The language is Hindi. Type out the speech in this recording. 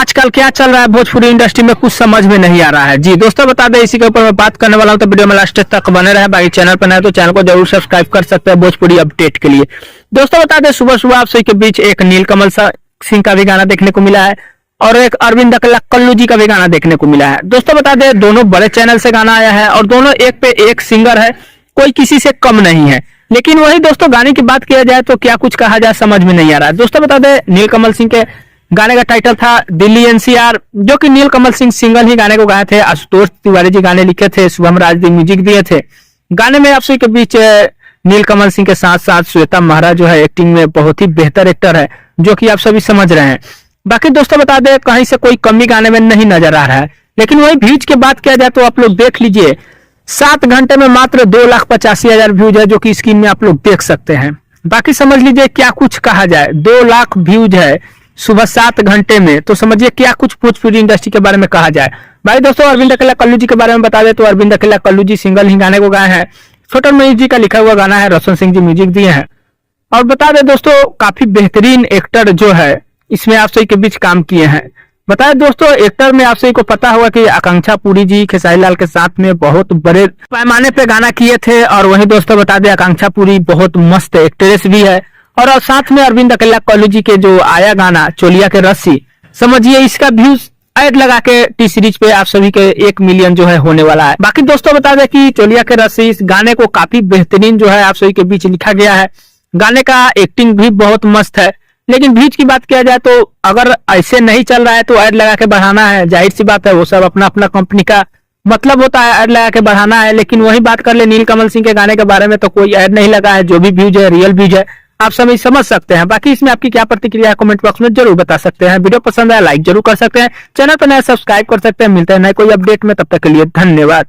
आजकल क्या चल रहा है भोजपुरी इंडस्ट्री में कुछ समझ में नहीं आ रहा है। जी दोस्तों बता दें, इसी के ऊपर मैं बात करने वाला हूं, तो वीडियो में लास्ट तक बने रहे। बाकी चैनल पर नए तो चैनल को जरूर सब्सक्राइब कर सकते हैं भोजपुरी अपडेट के लिए। दोस्तों बता दें, सुबह सुबह आप सभी के बीच एक नीलकमल सिंह का भी गाना देखने को मिला है और एक अरविंद कल्लू जी का भी गाना देखने को मिला है। दोस्तों बता दें, दोनों बड़े चैनल से गाना आया है और दोनों एक पे एक सिंगर है, कोई किसी से कम नहीं है। लेकिन वही दोस्तों गाने की बात किया जाए तो क्या कुछ कहा जाए समझ में नहीं आ रहा है। दोस्तों बता दें, नीलकमल सिंह के गाने का टाइटल था दिल्ली एनसीआर, जो कि नीलकमल सिंह सिंगल ही गाने को गाए थे। आशुतोष तिवारी जी गाने लिखे थे, शुभम राज जी म्यूजिक दिए थे। गाने में आप सभी के बीच नीलकमल सिंह के साथ साथ श्वेता महाराज जो है एक्टिंग में बहुत ही बेहतर एक्टर है, जो कि आप सभी समझ रहे हैं। बाकी दोस्तों बता दें, कहीं से कोई कमी गाने में नहीं नजर आ रहा है। लेकिन वही व्यूज की बात किया जाए तो आप लोग देख लीजिए, 7 घंटे में मात्र 2,85,000 व्यूज है, जो कि स्क्रीन में आप लोग देख सकते हैं। बाकी समझ लीजिए क्या कुछ कहा जाए, 2 लाख व्यूज है सुबह 7 घंटे में, तो समझिए क्या कुछ भोजपुरी इंडस्ट्री के बारे में कहा जाए। भाई दोस्तों अरविंद कल्लू जी के बारे में बता दें तो अरविंद कल्लू जी सिंगल ही गाने को गाए हैं। छोटन मनीष जी का लिखा हुआ गाना है, रोशन सिंह जी म्यूजिक दिए हैं। और बता दें दोस्तों, काफी बेहतरीन एक्टर जो है इसमें आप सभी के बीच काम किए हैं। बताए दोस्तों, एक्टर में आप सभी को पता होगा कि आकांक्षा पुरी जी खेसारी लाल के साथ में बहुत बड़े पैमाने पे गाना किए थे। और वही दोस्तों बता दें, आकांक्षा पुरी बहुत मस्त एक्ट्रेस भी है। और साथ में अरविंद कल्लू जी के जो आया गाना चोलिया के रस्सी, समझिए इसका व्यूज ऐड लगा के टी सीरीज पे आप सभी के 1 मिलियन जो है होने वाला है। बाकी दोस्तों बता दें कि चोलिया के रस्सी इस गाने को काफी बेहतरीन जो है आप सभी के बीच लिखा गया है। गाने का एक्टिंग भी बहुत मस्त है। लेकिन व्यूज की बात किया जाए तो अगर ऐसे नहीं चल रहा है तो ऐड लगा के बढ़ाना है, जाहिर सी बात है, वो सब अपना अपना कंपनी का मतलब होता है, ऐड लगा के बढ़ाना है। लेकिन वही बात कर ले नीलकमल सिंह के गाने के बारे में, तो कोई ऐड नहीं लगा है। जो भी व्यूज है रियल व्यूज है, आप सभी समझ सकते हैं। बाकी इसमें आपकी क्या प्रतिक्रिया है कमेंट बॉक्स में जरूर बता सकते हैं। वीडियो पसंद आया लाइक जरूर कर सकते हैं, चैनल पर नया सब्सक्राइब कर सकते हैं। मिलते हैं नए कोई अपडेट में, तब तक के लिए धन्यवाद।